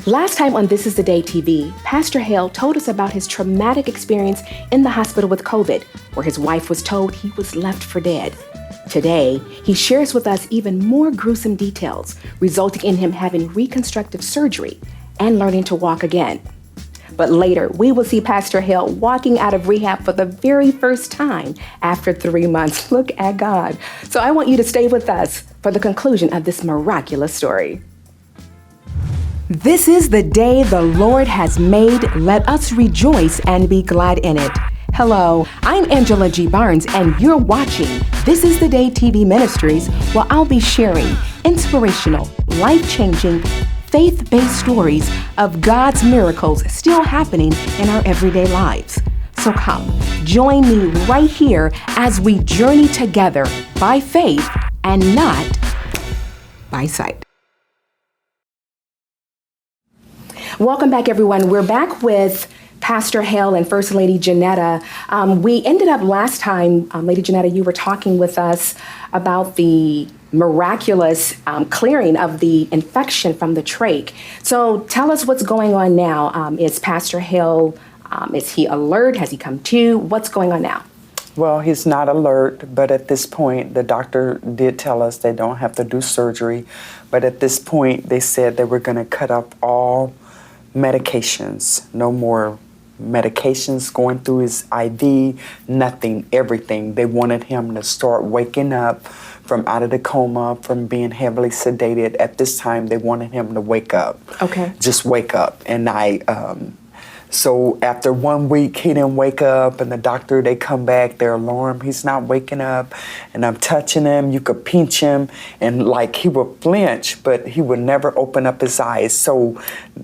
Last time on This Is the Day TV, Pastor Hale told us about his traumatic experience in the hospital with COVID, where his wife was told he was left for dead. Today, he shares with us even more gruesome details, resulting in him having reconstructive surgery and learning to walk again. But later, we will see Pastor Hale walking out of rehab for the very first time after 3 months. Look at God. So I want you to stay with us for the conclusion of this miraculous story. This is the day the Lord has made. Let us rejoice and be glad in it. Hello, I'm Angela G. Barnes, and you're watching This Is the Day TV Ministries, where I'll be sharing inspirational, life-changing, faith-based stories of God's miracles still happening in our everyday lives. So come, join me right here as we journey together by faith and not by sight. Welcome back, everyone. We're back with Pastor Hale and First Lady Jennetta. We ended up last time, Lady Jennetta, you were talking with us about the miraculous clearing of the infection from the trach. So tell us what's going on now. Is Pastor Hale, is he alert? Has he come to? What's going on now? Well, he's not alert, but at this point, the doctor did tell us they don't have to do surgery. But at this point, they said they were going to cut off all medications, no more medications going through his IV, nothing, everything. They wanted him to start waking up from out of the coma, from being heavily sedated. At this time, they wanted him to wake up. Okay. Just wake up. And so after 1 week, he didn't wake up, and the doctor, they come back, they're alarmed, he's not waking up, and I'm touching him, you could pinch him, and like he would flinch, but he would never open up his eyes. So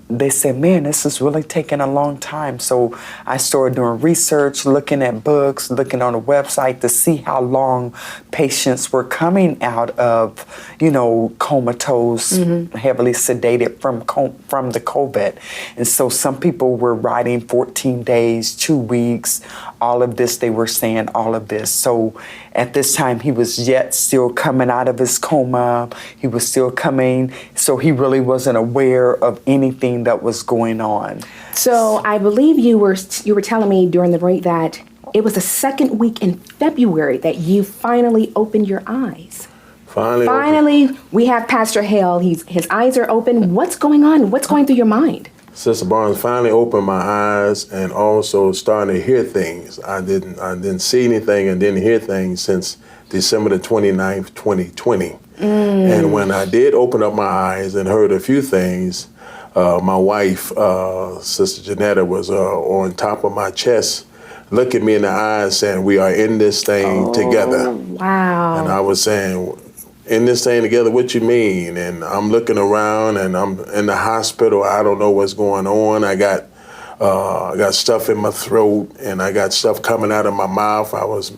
they said, man, this is really taking a long time. So I started doing research, looking at books, looking on a website to see how long patients were coming out of, comatose, heavily sedated from the COVID. And so some people were writing 14 days, 2 weeks, all of this, they were saying all of this. So at this time, he was yet still coming out of his coma. He was still coming. So he really wasn't aware of anything that was going on. So I believe you were telling me during the break that it was the second week in February that you finally opened your eyes. Finally, we have Pastor Hale. His eyes are open. What's going on? What's going through your mind? Sister Barnes finally opened my eyes and also starting to hear things. I didn't see anything and didn't hear things since December the 29th, 2020. And when I did open up my eyes and heard a few things, my wife, Sister Jennetta, was on top of my chest, looking me in the eyes saying, we are in this thing together. Wow. And I was saying, in this thing together, what you mean? And I'm looking around and I'm in the hospital. I don't know what's going on. I got stuff in my throat and I got stuff coming out of my mouth. I was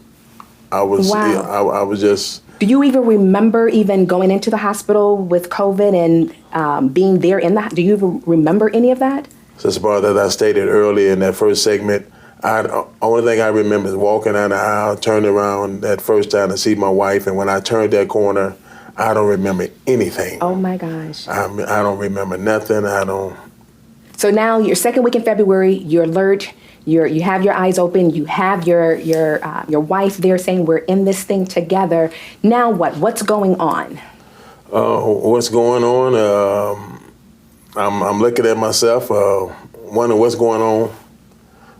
just. Do you even remember even going into the hospital with COVID and being there do you even remember any of that? Sister Barnes, as I stated earlier in that first segment, only thing I remember is walking down the aisle, turned around that first time to see my wife, and when I turned that corner, I don't remember anything. Oh my gosh. I don't remember nothing. So now your second week in February, you're alert, you have your eyes open, you have your wife there saying we're in this thing together. Now what? What's going on? What's going on? I'm looking at myself, wondering what's going on.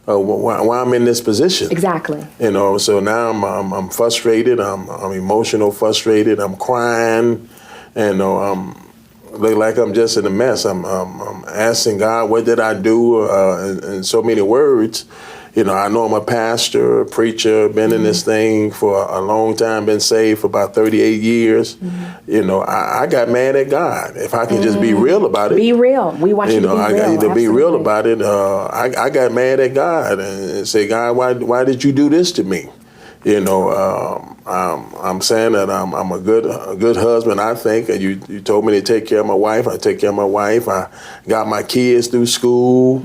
Why I'm in this position. Exactly. So now I'm frustrated. I'm emotional, frustrated. I'm crying, and I'm look like I'm just in a mess. I'm asking God, what did I do? In so many words. I know I'm a pastor, a preacher, been in this thing for a long time, been saved for about 38 years. I got mad at God. If I can just be real about it. Be real. We want you to be real. I got to be real Absolutely. about it. I got mad at God and say, God, why did you do this to me? I'm saying that I'm a good husband, I think. And you told me to take care of my wife. I take care of my wife. I got my kids through school,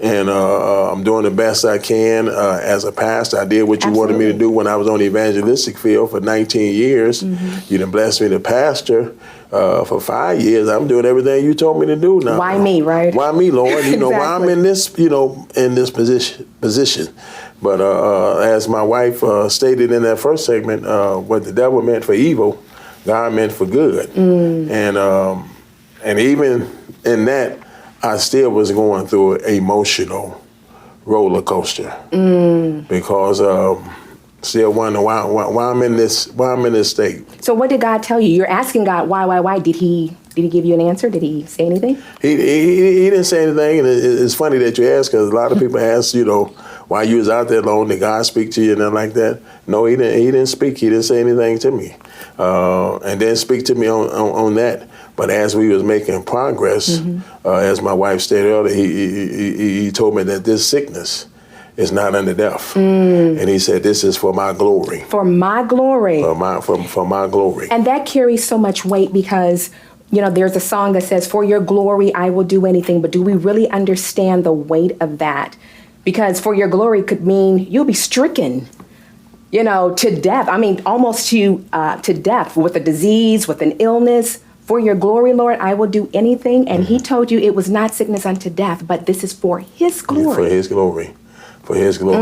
and I'm doing the best I can as a pastor. I did what you wanted me to do when I was on the evangelistic field for 19 years. You done blessed me to pastor for 5 years. I'm doing everything you told me to do now. Why me, right? Why me, Lord? You know, Exactly. why I'm in this, in this position. But as my wife stated in that first segment, what the devil meant for evil, God meant for good. And even in that, I still was going through an emotional roller coaster because still wondering why I'm in this state. So what did God tell you? You're asking God why? Did he give you an answer? Did he say anything? He didn't say anything, and it's funny that you ask, because a lot of people ask, while you was out there alone, did God speak to you and nothing like that? No, he didn't speak. He didn't say anything to me, and didn't speak to me on that. But as we was making progress, as my wife stated earlier, he told me that this sickness is not unto death, and he said, "This is for my glory." For my glory. For my glory. And that carries so much weight because, there's a song that says, "For your glory, I will do anything." But do we really understand the weight of that? Because for your glory could mean you'll be stricken, to death. I mean, almost to death with a disease, with an illness. For your glory, Lord, I will do anything. And he told you it was not sickness unto death, but this is for his glory. For his glory. For his glory.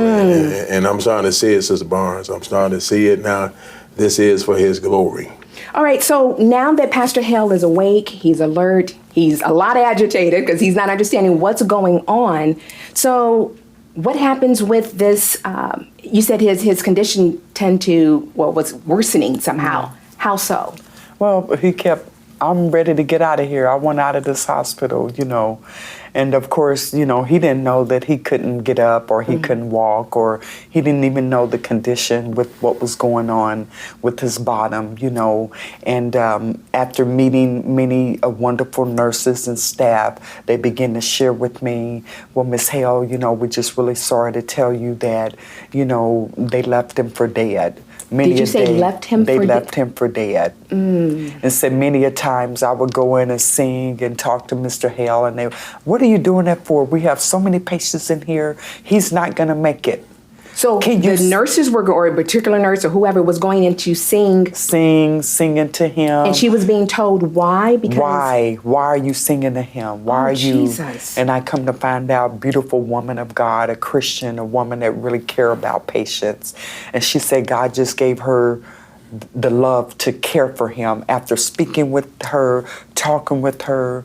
And I'm starting to see it, Sister Barnes. I'm starting to see it now. This is for his glory. All right, so now that Pastor Hale is awake, he's alert, he's a lot agitated because he's not understanding what's going on. So what happens with this? You said his condition was worsening somehow. How so? Well, he kept, I'm ready to get out of here. I want out of this hospital, And of course, he didn't know that he couldn't get up or he couldn't walk, or he didn't even know the condition with what was going on with his bottom, And after meeting many wonderful nurses and staff, they began to share with me, well, Miss Hale, we're just really sorry to tell you that, they left him for dead. Did you say left him for dead? They left him for dead. And said many a times I would go in and sing and talk to Mr. Hale, and they, what are you doing that for? We have so many patients in here. He's not going to make it. So the nurses were, or a particular nurse or whoever was going in to singing to him. And she was being told why? Because why are you singing to him? Why are you? Jesus. And I come to find out, beautiful woman of God, a Christian, a woman that really care about patients. And she said God just gave her the love to care for him after speaking with her, talking with her,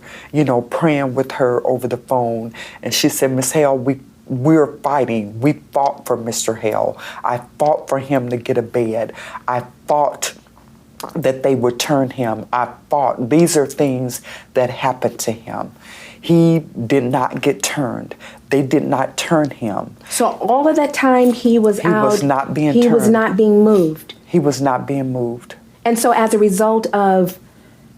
praying with her over the phone. And she said, Miss Hale, we're fighting. We fought for Mr. Hale. I fought for him to get a bed. I fought that they would turn him. I fought. These are things that happened to him. He did not get turned. They did not turn him. So all of that time he was out. He was not being turned. He was not being moved. He was not being moved. And so as a result of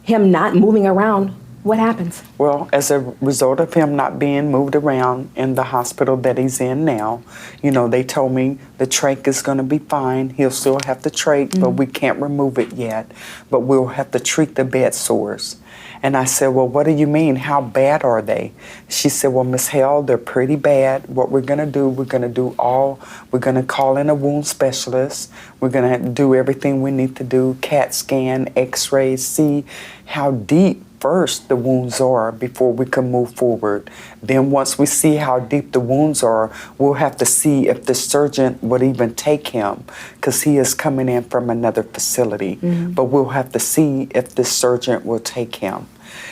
him not moving around, what happens? Well, as a result of him not being moved around in the hospital that he's in now, they told me the trach is going to be fine. He'll still have the trach, but we can't remove it yet. But we'll have to treat the bed sores. And I said, well, what do you mean? How bad are they? She said, well, Miss Hale, they're pretty bad. What we're going to do, we're going to call in a wound specialist. We're going to do everything we need to do, CAT scan, x-rays, see how deep first the wounds are before we can move forward. Then once we see how deep the wounds are, we'll have to see if the surgeon would even take him, because he is coming in from another facility. But we'll have to see if the surgeon will take him.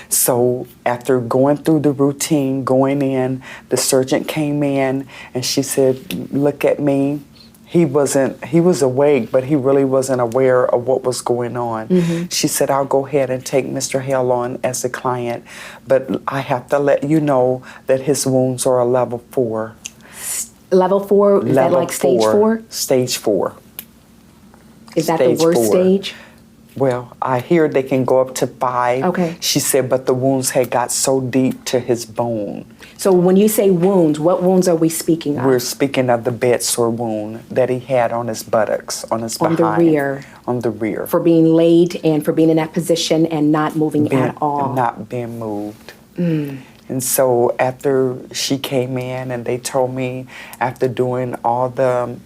So after going through the routine, going in, the surgeon came in and she said, look at me. He was awake, but he really wasn't aware of what was going on. She said, I'll go ahead and take Mr. Hale on as a client, but I have to let you know that his wounds are a level 4. Level 4? Is that like stage 4? Stage 4. Is that the worst stage? Well, I hear they can go up to 5. Okay. She said, but the wounds had got so deep to his bone. So when you say wounds, what wounds are we speaking of? We're speaking of the bed sore wound that he had on his buttocks, on his behind. On the rear. On the rear. For being laid and for being in that position and not moving at all. Not being moved. And so after she came in and they told me, after doing all the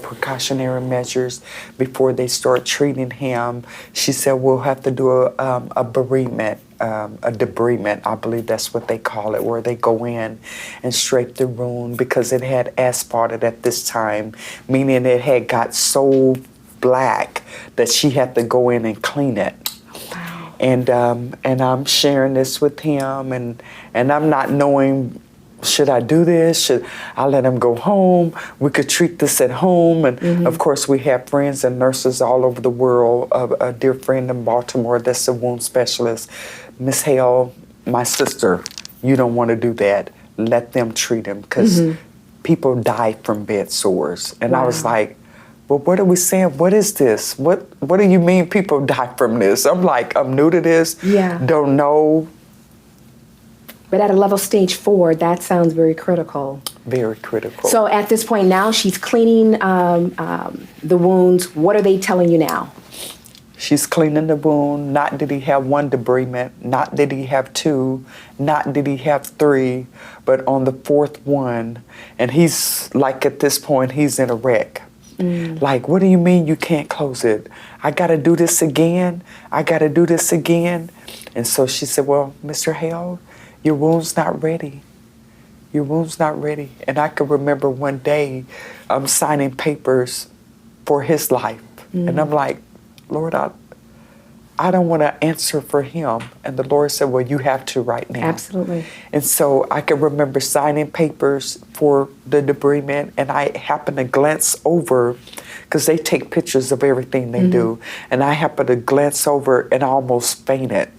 precautionary measures before they start treating him, she said, we'll have to do a bereavement, a debridement, I believe that's what they call it, where they go in and scrape the wound because it had asphalted at this time, meaning it had got so black that she had to go in and clean it. And I'm sharing this with him, and I'm not knowing, should I do this? Should I let him go home? We could treat this at home. And of course, we have friends and nurses all over the world. A dear friend in Baltimore that's a wound specialist. Miss Hale, my sister, you don't want to do that. Let them treat him, because people die from bed sores. And I was like, well, what are we saying? What is this? What do you mean people die from this? I'm like, I'm new to this. Yeah. Don't know. But at a level stage 4, that sounds very critical. Very critical. So at this point now, she's cleaning the wounds. What are they telling you now? She's cleaning the wound. Not did he have 1 debridement. Not did he have 2. Not did he have 3. But on the 4th one, and he's like, at this point, he's in a wreck. Like, what do you mean you can't close it? I got to do this again? I got to do this again? And so she said, well, Mr. Hale, your wound's not ready. Your wound's not ready. And I can remember one day I'm signing papers for his life. And I'm like, Lord, I don't want to answer for him. And the Lord said, well, you have to right now. Absolutely. And so I can remember signing papers for the debridement, and I happened to glance over, because they take pictures of everything they do, and I happened to glance over and I almost fainted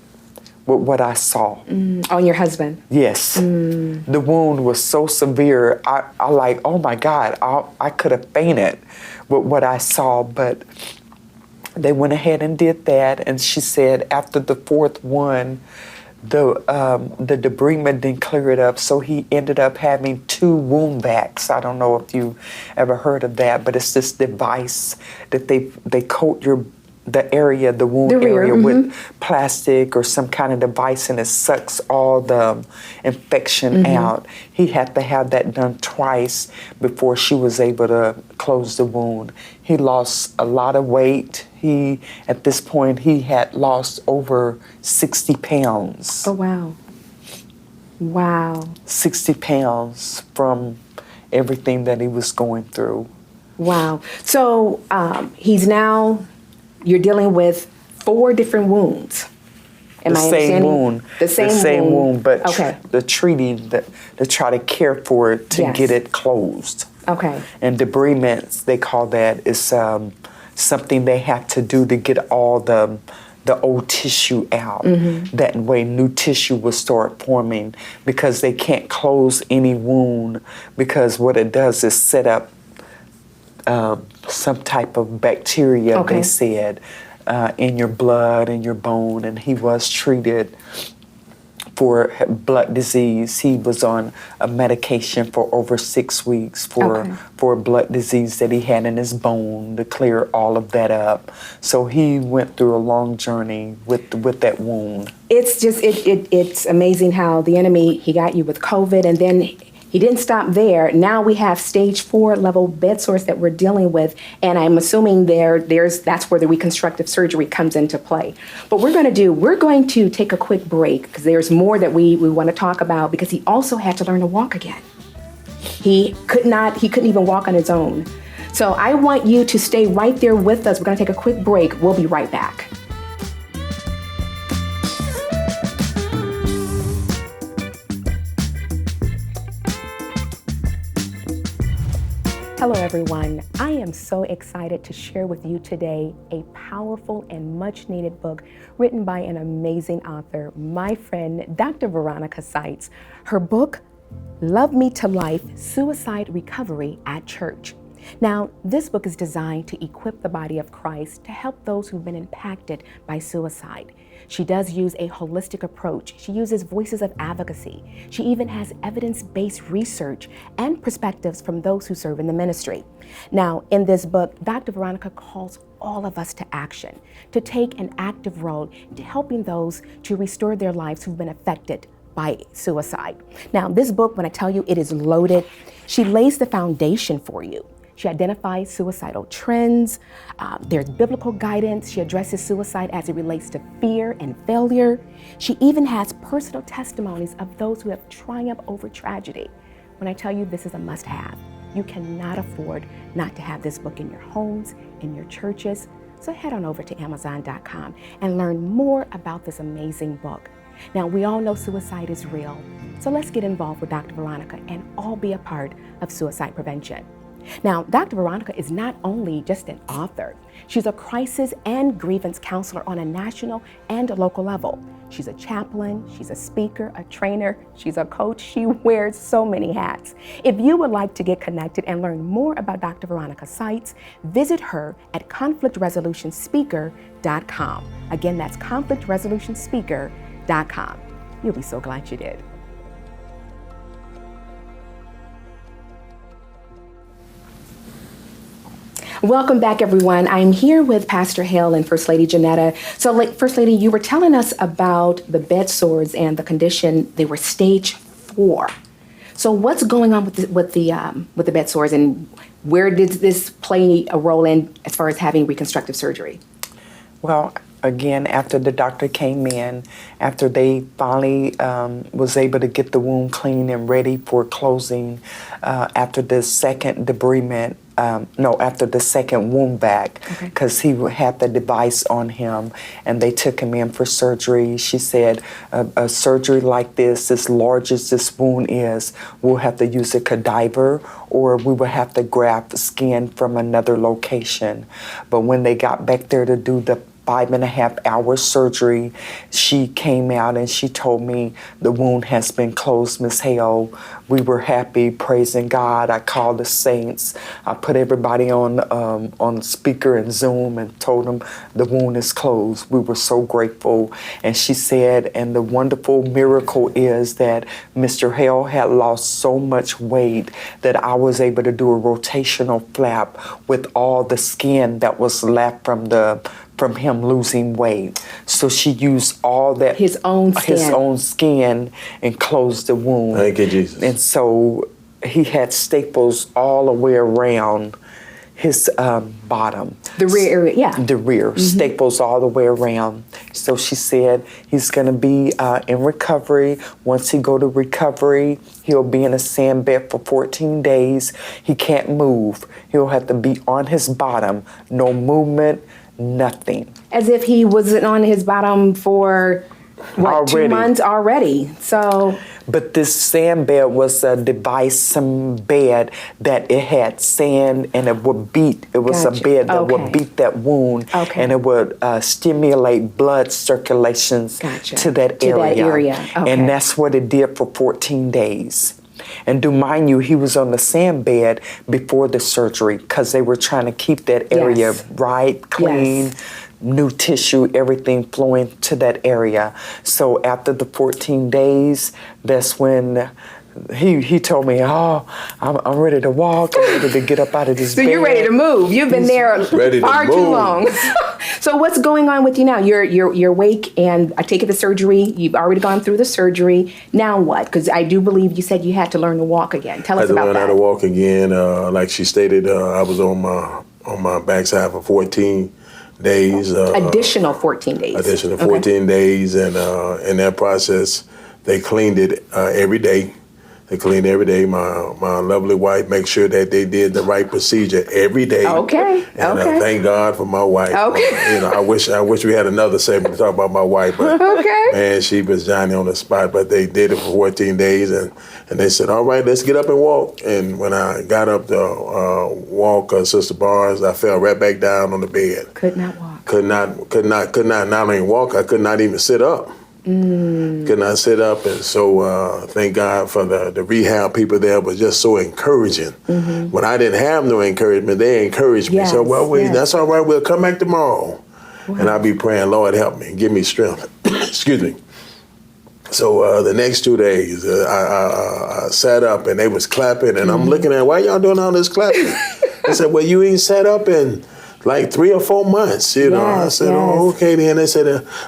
with what I saw. On your husband? Yes. The wound was so severe, I like, oh my God, I could have fainted with what I saw, but they went ahead and did that, and she said after the 4th one, the debridement didn't clear it up, so he ended up having 2 wound vacs. I don't know if you ever heard of that, but it's this device that they coat the wound area with plastic or some kind of device, and it sucks all the infection out. He had to have that done twice before she was able to close the wound. He lost a lot of weight. At this point, he had lost over 60 pounds. Oh, wow. Wow. 60 pounds from everything that he was going through. Wow. So you're dealing with 4 different wounds. The same wound. The same wound, but okay. the treating, to try to care for it, to get it closed. Okay. And debridements, they call that, is something they have to do to get all the old tissue out. That way new tissue will start forming, because they can't close any wound, because what it does is set up some type of bacteria, they said, in your blood and your bone. And he was treated for blood disease. He was on a medication for over 6 weeks for blood disease that he had in his bone, to clear all of that up. So he went through a long journey with that wound. It's just it's amazing how the enemy, he got you with COVID, and then he didn't stop there. Now we have stage 4 level bed sores that we're dealing with, and I'm assuming that's where the reconstructive surgery comes into play. But we're going to take a quick break, because there's more that we want to talk about, because he also had to learn to walk again. He couldn't even walk on his own. So I want you to stay right there with us. We're going to take a quick break. We'll be right back. Hello everyone, I am so excited to share with you today a powerful and much needed book written by an amazing author, my friend, Dr. Veronica Seitz. Her book, Love Me to Life, Suicide Recovery at Church. Now, this book is designed to equip the body of Christ to help those who've been impacted by suicide. She does use a holistic approach. She uses voices of advocacy. She even has evidence-based research and perspectives from those who serve in the ministry. Now, in this book, Dr. Veronica calls all of us to action, to take an active role in helping those to restore their lives who've been affected by suicide. Now, this book, when I tell you it is loaded, she lays the foundation for you. She identifies suicidal trends. There's biblical guidance. She addresses suicide as it relates to fear and failure. She even has personal testimonies of those who have triumphed over tragedy. When I tell you this is a must-have, you cannot afford not to have this book in your homes, in your churches. So head on over to Amazon.com and learn more about this amazing book. Now, we all know suicide is real, so let's get involved with Dr. Veronica and all be a part of suicide prevention. Now, Dr. Veronica is not only just an author, she's a crisis and grievance counselor on a national and a local level. She's a chaplain, she's a speaker, a trainer, she's a coach. She wears so many hats. If you would like to get connected and learn more about Dr. Veronica's sites, visit her at conflictresolutionspeaker.com. Again, that's conflictresolutionspeaker.com. You'll be so glad you did. Welcome back, everyone. I'm here with Pastor Hale and First Lady Jennetta. So, First Lady, you were telling us about the bed sores and the condition. They were stage 4. So, what's going on with the bed sores, and where did this play a role in as far as having reconstructive surgery? Well, again, after the doctor came in, after they finally was able to get the wound clean and ready for closing, after the second debridement, after the second wound vac, because he had the device on him, and they took him in for surgery. She said, a surgery like this, as large as this wound is, we'll have to use a cadaver, or we will have to graft skin from another location. But when they got back there to do the 5.5-hour surgery, she came out and she told me the wound has been closed, Miss Hale. We were happy, praising God. I called the saints. I put everybody on speaker and Zoom and told them the wound is closed. We were so grateful. And she said, and the wonderful miracle is that Mr. Hale had lost so much weight that I was able to do a rotational flap with all the skin that was left from him losing weight. So she used all that his own skin and closed the wound. Thank you, Jesus. And so he had staples all the way around his bottom. The rear area, yeah. The rear, staples all the way around. So she said he's going to be in recovery. Once he go to recovery, he'll be in a sand bed for 14 days. He can't move. He'll have to be on his bottom, no movement, nothing. As if he wasn't on his bottom for, 2 months already. So. But this sand bed was a device bed that it had sand and it would beat. It was a bed that would beat that wound and it would stimulate blood circulations to that area. And that's what it did for 14 days. And do mind you, he was on the sand bed before the surgery because they were trying to keep that area clean, new tissue, everything flowing to that area. So after the 14 days, that's when he told me, I'm ready to walk. I'm ready to get up out of this bed. So you're ready to move. You've been there far too long. So what's going on with you now? You're awake, and I take it the surgery. You've already gone through the surgery. Now what? Because I do believe you said you had to learn to walk again. Tell us about that. I had to learn how to walk again. Like she stated, I was on my backside for 14 days. Additional 14 days. Additional 14 days, and in that process, they cleaned it every day. They cleaned every day. My lovely wife makes sure that they did the right procedure every day. And thank God for my wife. I wish we had another segment to talk about my wife, but man, she was Johnny on the spot. But they did it for 14 days, and they said, all right, let's get up and walk. And when I got up to walk, Sister Barnes, I fell right back down on the bed. Could not walk. Could not only walk, I could not even sit up. Could not sit up. And so thank God for the rehab people there was just so encouraging. When I didn't have no encouragement, they encouraged me. Yes, So, well, yes. that's all right. We'll come back tomorrow. Wow. And I'll be praying, Lord, help me, give me strength. Excuse me. So the next 2 days, I sat up and they was clapping, and I'm looking at, why y'all doing all this clapping? I said, well, you ain't sat up in like 3 or 4 months, you know. I said, oh, okay, then. They said,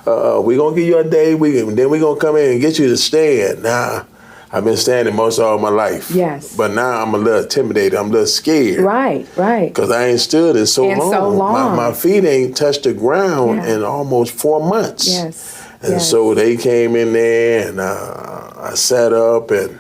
we're going to give you a day, then we're going to come in and get you to stand. Now, I've been standing most of my life. Yes. But now I'm a little intimidated. I'm a little scared. Right. Because I ain't stood in so long. My feet ain't touched the ground in almost 4 months. Yes. And so they came in there, and I sat up, and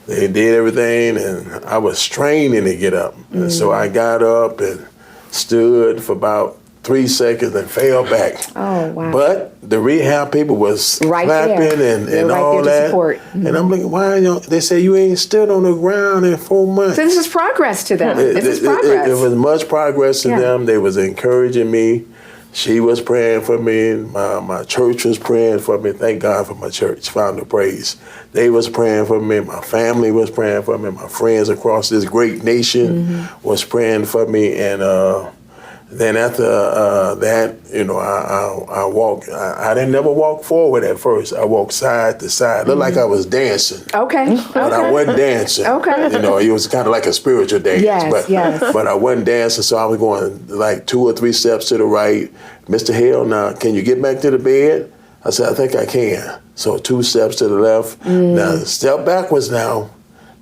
they did everything, and I was straining to get up. And so I got up and stood for about 3 seconds and fell back. Oh, wow. But the rehab people was clapping and all that. And I'm like, why they say you ain't stood on the ground in 4 months. So this is progress to them. This is progress. It was much progress to them. They was encouraging me. She was praying for me. My church was praying for me. Thank God for my church, Fountain of Praise. They was praying for me. My family was praying for me. My friends across this great nation was praying for me. And then after that, you know, I walked. I didn't never walk forward at first. I walked side to side. Looked like I was dancing. Okay. But I wasn't dancing. Okay. You know, it was kind of like a spiritual dance. Yes, but I wasn't dancing, so I was going like 2 or 3 steps to the right. Mr. Hale, now, can you get back to the bed? I said, I think I can. So 2 steps to the left. Now, step backwards now.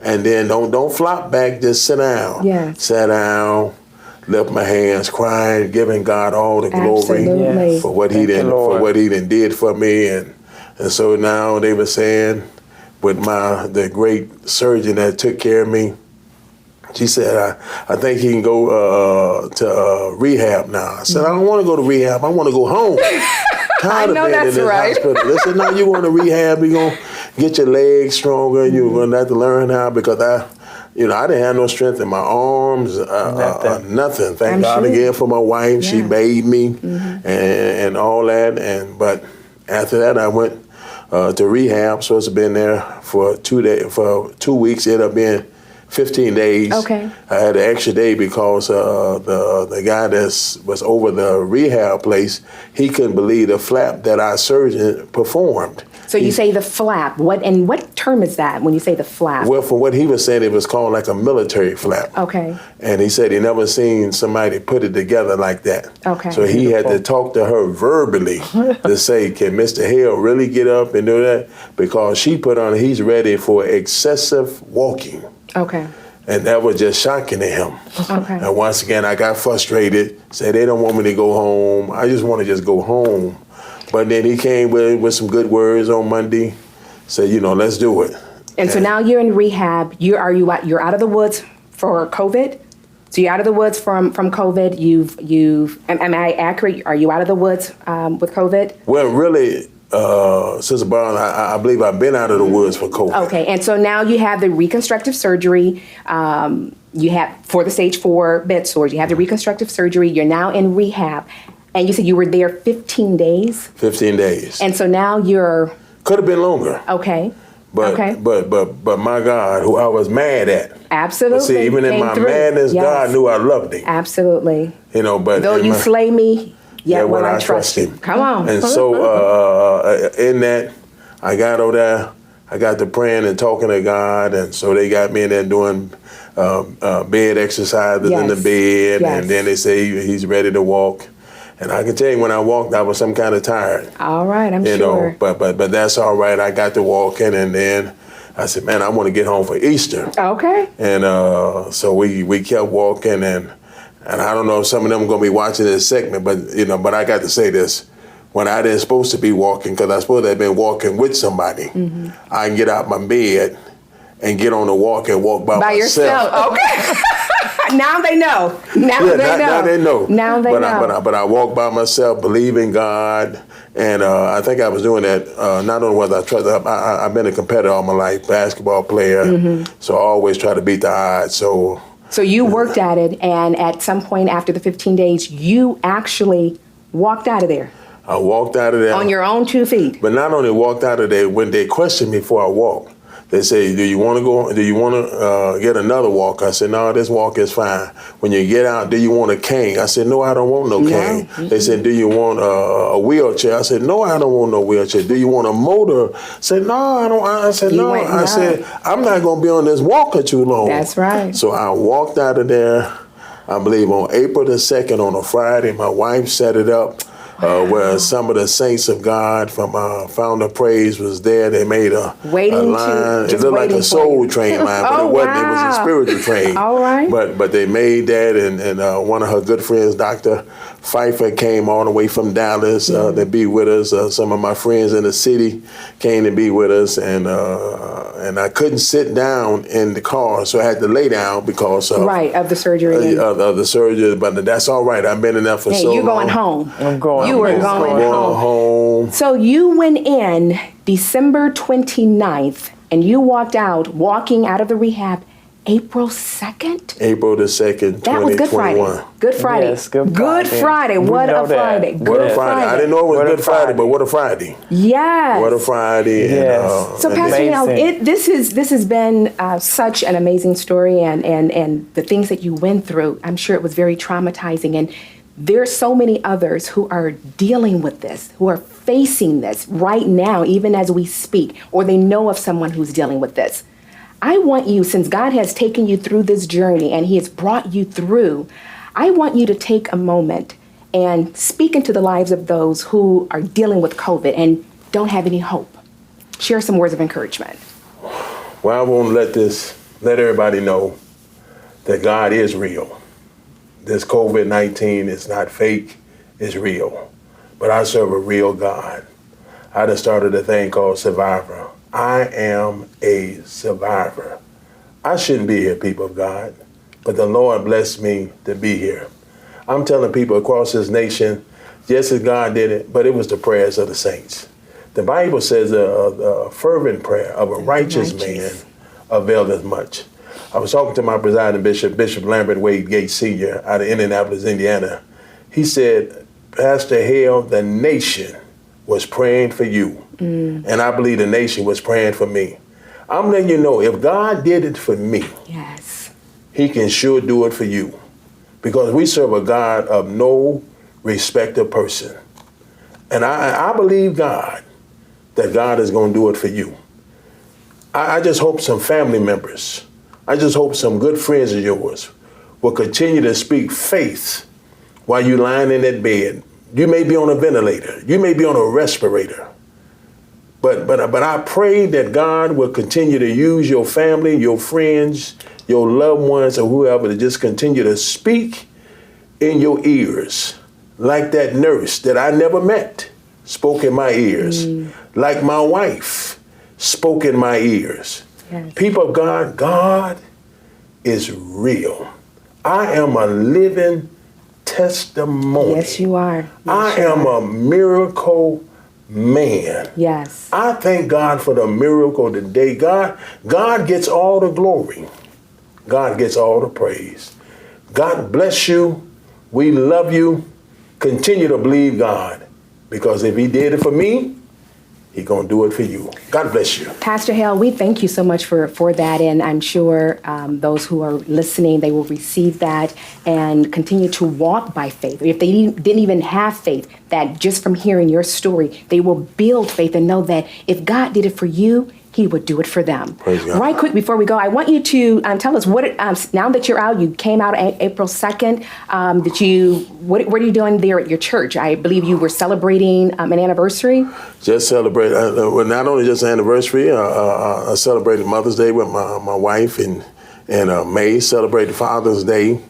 And then don't flop back, just sit down. Yes. Sat down. Left my hands, crying, giving God all the glory for what He done did for me, and so now they were saying, with the great surgeon that took care of me, she said, I think he can go to rehab now. I said, I don't want to go to rehab. I want to go home. I know that's right. Hospital. They said, no, you want to rehab. You're going to get your legs stronger. You're going to have to learn how, because I didn't have no strength in my arms, nothing. Thank God again for my wife. She made me and all that. But after that, I went to rehab. Supposed to have been there for 2 weeks. It ended up being 15 days. Okay. I had an extra day because the guy that was over the rehab place, he couldn't believe the flap that our surgeon performed. So you say the flap. What term is that when you say the flap? Well, from what he was saying, it was called like a military flap. Okay. And he said he never seen somebody put it together like that. Okay. So he had to talk to her verbally to say, can Mr. Hale really get up and do that? Because she put on, he's ready for excessive walking. Okay. And that was just shocking to him. Okay. And once again, I got frustrated, said they don't want me to go home. I just want to just go home. But then he came with some good words on Monday, said, let's do it. And so now you're in rehab. You're out of the woods for COVID? So you're out of the woods from COVID. Am I accurate? Are you out of the woods with COVID? Well, really, Sister Barnes, I believe I've been out of the woods for COVID. Okay, and so now you have the reconstructive surgery. You have for the stage 4 bed sores. You have the reconstructive surgery. You're now in rehab. And you said you were there 15 days? 15 days. And so now you're... Could have been longer. Okay. But my God, who I was mad at. Absolutely. But see, even in my madness, God knew I loved Him. Absolutely. But though you slay me, yet will I trust Him. Come on. And so in that, I got over there. I got to praying and talking to God, and so they got me in there doing bed exercises in the bed, and then they say he's ready to walk. And I can tell you, when I walked, I was some kind of tired. All right, I'm sure. But that's all right. I got to walking, and then I said, man, I want to get home for Easter. Okay. And so we kept walking, and I don't know if some of them are going to be watching this segment, but I got to say this. When I didn't supposed to be walking, because I supposed to have been walking with somebody, I can get out my bed and get on the walk and walk by myself. Yourself. Okay. Now they know. Now they know. But I walked by myself, believing God, and I think I was doing that. Not only was I trust, I've been a competitor all my life, basketball player, so I always try to beat the odds. So you worked at it, and at some point after the 15 days, you actually walked out of there. I walked out of there. On your own 2 feet. But not only walked out of there, when they questioned me before I walked, they say, do you want to get another walk? I said, no, this walk is fine. When you get out, do you want a cane? I said, no, I don't want no cane. Mm-hmm. They said, do you want a wheelchair? I said, no, I don't want no wheelchair. Do you want a motor? I said, no, I don't. I said, no. I said, I'm not going to be on this walker too long. That's right. So I walked out of there, I believe on April the 2nd on a Friday. My wife set it up. Where some of the saints of God from Found of Praise was there. They made a line. It looked like a soul train line, but it wasn't. Wow. It was a spiritual train. All right. But they made that, and one of her good friends, Dr. Pfeiffer, came all the way from Dallas to be with us. Some of my friends in the city came to be with us, and I couldn't sit down in the car, so I had to lay down because of the surgery. Of the surgery, but that's all right. I've been in there for so long. You're going home. I'm going. You were going home. So you went in December 29th, and you walking out of the rehab April 2nd? April the 2nd, 2021. That was Good Friday. Good Friday. Yes, Good Friday. Good Friday. What a Friday. Good Friday. I didn't know it was Good Friday, but what a Friday. Yes. What a Friday. Yes. So Pastor Hale, this has been such an amazing story, and the things that you went through, I'm sure it was very traumatizing. And there's so many others who are dealing with this, who are facing this right now, even as we speak, or they know of someone who's dealing with this. I want you, since God has taken you through this journey and he has brought you through, I want you to take a moment and speak into the lives of those who are dealing with COVID and don't have any hope. Share some words of encouragement. Well, I want to let everybody know that God is real. This COVID-19 is not fake, it's real. But I serve a real God. I just started a thing called Survivor. I am a survivor. I shouldn't be here, people of God, but the Lord blessed me to be here. I'm telling people across this nation, just as God did it, but it was the prayers of the saints. The Bible says a fervent prayer of a righteous man availeth much. I was talking to my presiding bishop, Bishop Lambert Wade Gates Sr. out of Indianapolis, Indiana. He said, Pastor Hale, the nation was praying for you. And I believe the nation was praying for me. I'm letting you know, if God did it for me, he can sure do it for you. Because we serve a God of no respect of person. And I believe God, that God is going to do it for you. I just hope some family members, I just hope some good friends of yours will continue to speak faith while you're lying in that bed. You may be on a ventilator. You may be on a respirator. But I pray that God will continue to use your family, your friends, your loved ones, or whoever to just continue to speak in your ears, like that nurse that I never met spoke in my ears, like my wife spoke in my ears. Yes. People of God, God is real. I am a living testimony. Yes, you are. Yes, I am a miracle man. Yes. I thank God for the miracle today. God gets all the glory. God gets all the praise. God bless you. We love you. Continue to believe God, because if he did it for me, he's going to do it for you. God bless you. Pastor Hale, we thank you so much for that. And I'm sure those who are listening, they will receive that and continue to walk by faith. If they didn't even have faith, that just from hearing your story, they will build faith and know that if God did it for you, he would do it for them. Praise God. Right quick, before we go, I want you to tell us what, now that you're out, you came out April 2nd, what are you doing there at your church? I believe you were celebrating an anniversary. Just celebrate, well, not only just an anniversary, I celebrated Mother's Day with my wife in May, celebrated Father's Day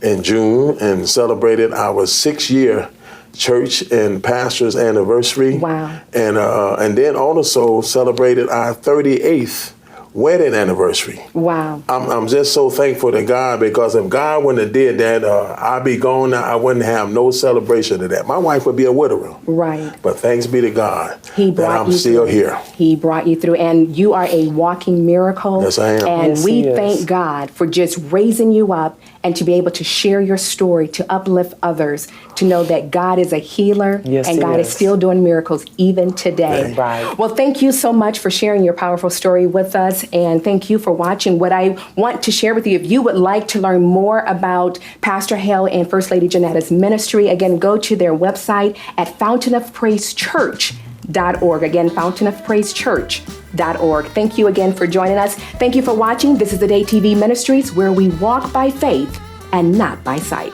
in June, and celebrated our 6-year church and pastor's anniversary. Wow. And then also celebrated our 38th wedding anniversary. Wow. I'm just so thankful to God, because if God wouldn't have did that, I'd be gone now. I wouldn't have no celebration of that. My wife would be a widower. Right. But thanks be to God He that brought I'm you still through. here. He brought you through, and you are a walking miracle. Yes, I am. And Yes, we he is. thank God for just raising you up and to be able to share your story, to uplift others, to know that God is a healer, Yes, and he God is is. still doing miracles even today. Right. Well, thank you so much for sharing your powerful story with us, and thank you for watching. What I want to share with you, if you would like to learn more about Pastor Hale and First Lady Jennetta's ministry, again, go to their website at fountainofpraisechurch.org. Again, fountainofpraisechurch.org. Thank you again for joining us. Thank you for watching. This is the Day TV Ministries, where we walk by faith and not by sight.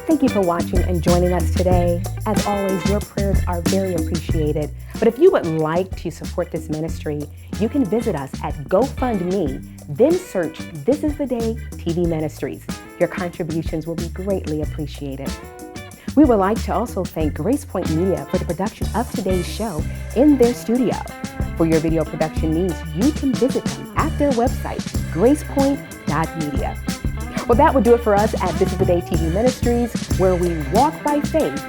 Thank you for watching and joining us today. As always, your prayers are very appreciated. But if you would like to support this ministry, you can visit us at GoFundMe, then search This Is the Day TV Ministries. Your contributions will be greatly appreciated. We would like to also thank Grace Point Media for the production of today's show in their studio. For your video production needs, you can visit them at their website, gracepoint.media. Well, that would do it for us at This Is the Day TV Ministries, where we walk by faith